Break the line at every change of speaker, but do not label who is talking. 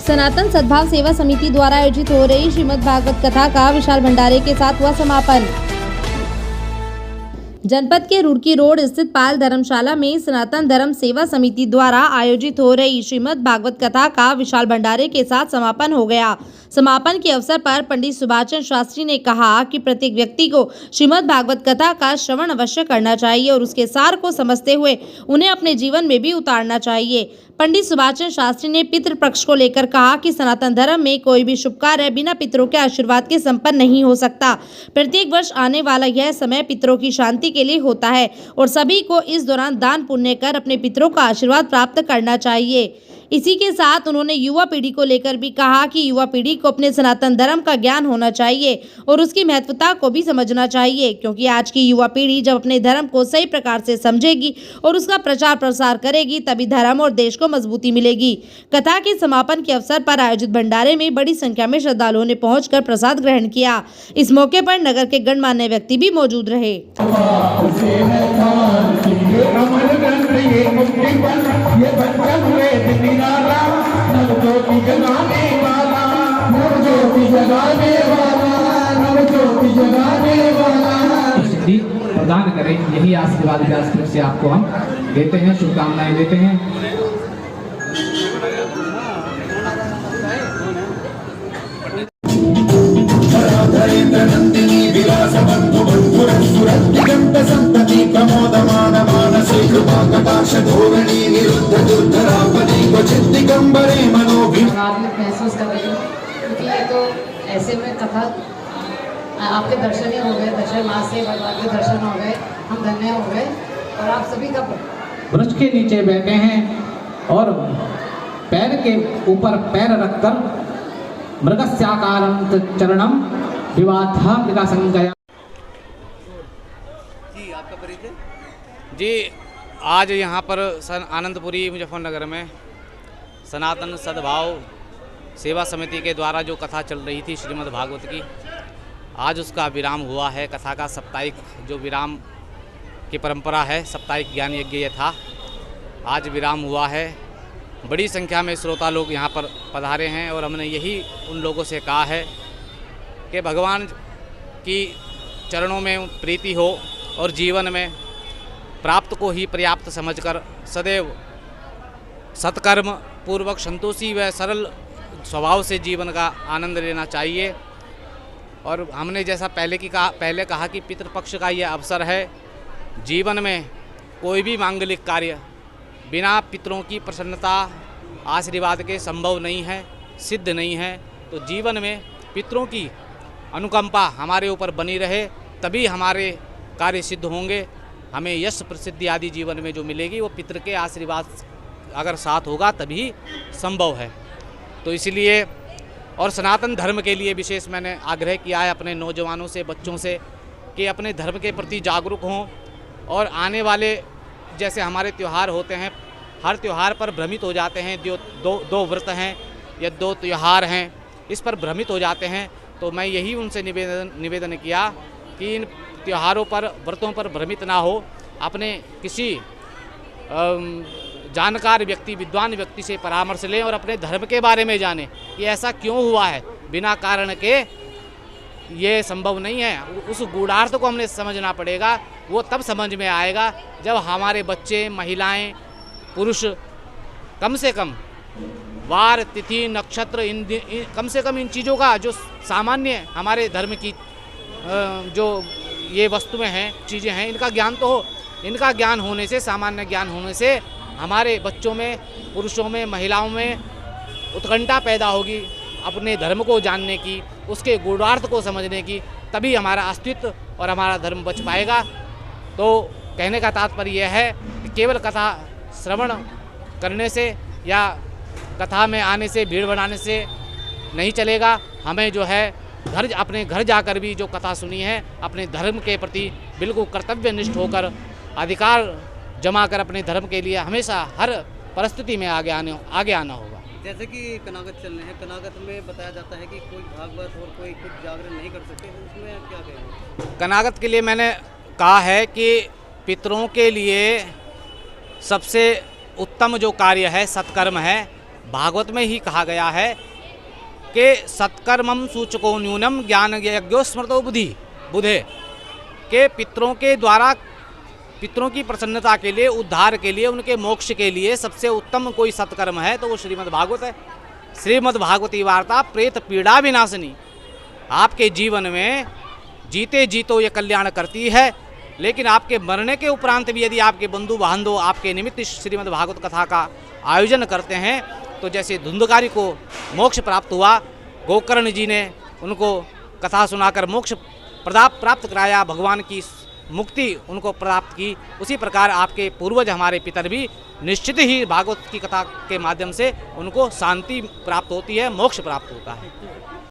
सनातन सद्भाव सेवा समिति द्वारा आयोजित हो रही श्रीमद् भागवत कथा का विशाल भंडारे के साथ हुआ समापन। जनपद के रुड़की रोड स्थित पाल धर्मशाला में सनातन धर्म सेवा समिति द्वारा आयोजित हो रही श्रीमद् भागवत कथा का विशाल भंडारे के साथ समापन हो गया। समापन के अवसर पर पंडित सुभाष चंद्र शास्त्री ने कहा कि प्रत्येक व्यक्ति को श्रीमद् भागवत कथा का श्रवण अवश्य करना चाहिए और उसके सार को समझते हुए उन्हें अपने जीवन में भी उतारना चाहिए। पंडित सुभाष चंद्र शास्त्री ने पितृ पक्ष को लेकर कहा कि सनातन धर्म में कोई भी शुभ कार्य बिना पितरों के आशीर्वाद के संपन्न नहीं हो सकता। प्रत्येक वर्ष आने वाला यह समय पितरों की शांति के लिए होता है और सभी को इस दौरान दान पुण्य कर अपने पितरों का आशीर्वाद प्राप्त करना चाहिए। इसी के साथ उन्होंने युवा पीढ़ी को लेकर भी कहा कि युवा पीढ़ी को अपने सनातन धर्म का ज्ञान होना चाहिए और उसकी महत्वता को भी समझना चाहिए, क्योंकि आज की युवा पीढ़ी जब अपने धर्म को सही प्रकार से समझेगी और उसका प्रचार प्रसार करेगी तभी धर्म और देश को मजबूती मिलेगी। कथा के समापन के अवसर पर आयोजित भंडारे में बड़ी संख्या में श्रद्धालुओं ने पहुंचकर प्रसाद ग्रहण किया। इस मौके पर नगर के गणमान्य व्यक्ति भी मौजूद रहे।
प्रदान करें, यही आशीर्वाद व्यास से आपको हम देते हैं, शुभकामनाएं देते हैं।
महसूस कर रही हूँ क्योंकि ये तो ऐसे में कथा आपके दर्शन ही हो गए, दर्शन माँ से भगवान के दर्शन हो गए, हम धन्य हो गए। और आप सभी का
वृक्ष के नीचे बैठे हैं और पैर के ऊपर पैर रखकर मृगस्याकारं चरणम विवाधा विकासंगया।
जी, आपका परिचय? जी, आज यहाँ पर आनंदपुरी मुजफ्फरनगर में सनातन सद्भाव सेवा समिति के द्वारा जो कथा चल रही थी श्रीमद् भागवत की, आज उसका विराम हुआ है। कथा का साप्ताहिक जो विराम की परंपरा है, साप्ताहिक ज्ञान यज्ञ ये था, आज विराम हुआ है। बड़ी संख्या में श्रोता लोग यहाँ पर पधारे हैं और हमने यही उन लोगों से कहा है कि भगवान की चरणों में प्रीति हो और जीवन में प्राप्त को ही पर्याप्त समझकर सदैव सत्कर्म पूर्वक संतोषी व सरल स्वभाव से जीवन का आनंद लेना चाहिए। और हमने जैसा पहले कहा कि पितृपक्ष का ये अवसर है। जीवन में कोई भी मांगलिक कार्य बिना पितरों की प्रसन्नता आशीर्वाद के संभव नहीं है, सिद्ध नहीं है। तो जीवन में पितरों की अनुकंपा हमारे ऊपर बनी रहे तभी हमारे कार्य सिद्ध होंगे। हमें यश प्रसिद्धि आदि जीवन में जो मिलेगी वो पितर के आशीर्वाद अगर साथ होगा तभी संभव है। तो इसलिए और सनातन धर्म के लिए विशेष मैंने आग्रह किया है अपने नौजवानों से, बच्चों से कि अपने धर्म के प्रति जागरूक हों और आने वाले जैसे हमारे त्यौहार होते हैं, हर त्यौहार पर भ्रमित हो जाते हैं। दो व्रत हैं या दो त्यौहार हैं, इस पर भ्रमित हो जाते हैं। तो मैं यही उनसे निवेदन किया कि इन त्योहारों पर, व्रतों पर भ्रमित ना हो, अपने किसी जानकार व्यक्ति, विद्वान व्यक्ति से परामर्श लें और अपने धर्म के बारे में जानें कि ऐसा क्यों हुआ है। बिना कारण के ये संभव नहीं है। उस गूढ़ार्थ को हमने समझना पड़ेगा। वो तब समझ में आएगा जब हमारे बच्चे, महिलाएं, पुरुष कम से कम वार, तिथि, नक्षत्र, कम से कम इन चीज़ों का जो सामान्य हमारे धर्म की जो ये वस्तुएं हैं, चीज़ें हैं, इनका ज्ञान तो हो। इनका ज्ञान होने से, सामान्य ज्ञान होने से हमारे बच्चों में, पुरुषों में, महिलाओं में उत्कंठा पैदा होगी अपने धर्म को जानने की, उसके गूढ़ार्थ को समझने की। तभी हमारा अस्तित्व और हमारा धर्म बच पाएगा। तो कहने का तात्पर्य यह है कि केवल कथा श्रवण करने से या कथा में आने से, भीड़ बनाने से नहीं चलेगा। हमें जो है अपने घर जाकर भी जो कथा सुनी है, अपने धर्म के प्रति बिल्कुल कर्तव्यनिष्ठ होकर अधिकार जमा कर अपने धर्म के लिए हमेशा हर परिस्थिति में आगे आना होगा।
जैसे कि कनागत चल रहे हैं, कनागत में बताया जाता है कि कोई भागवत और कोई कुछ जागरण नहीं कर सकते, उसमें क्या कहेंगे?
कनागत के लिए मैंने कहा है कि पितरों के लिए सबसे उत्तम जो कार्य है, सत्कर्म है, भागवत में ही कहा गया है कि सत्कर्मम सूचको न्यूनम ज्ञान यज्ञो स्मृतो बुधे के पितरों के द्वारा पितरों की प्रसन्नता के लिए, उद्धार के लिए, उनके मोक्ष के लिए सबसे उत्तम कोई सत्कर्म है तो वो श्रीमद् भागवत है। श्रीमद् भागवती वार्ता प्रेत पीड़ा विनाशिनी, आपके जीवन में जीते जीतो ये कल्याण करती है, लेकिन आपके मरने के उपरांत भी यदि आपके बंधु बांधव आपके निमित्त श्रीमद् भागवत कथा का आयोजन करते हैं तो जैसे धुंधकारी को मोक्ष प्राप्त हुआ, गोकर्ण जी ने उनको कथा सुनाकर मोक्ष प्राप्त कराया, भगवान की मुक्ति उनको प्राप्त की, उसी प्रकार आपके पूर्वज हमारे पितर भी निश्चित ही भागवत की कथा के माध्यम से उनको शांति प्राप्त होती है, मोक्ष प्राप्त होता है।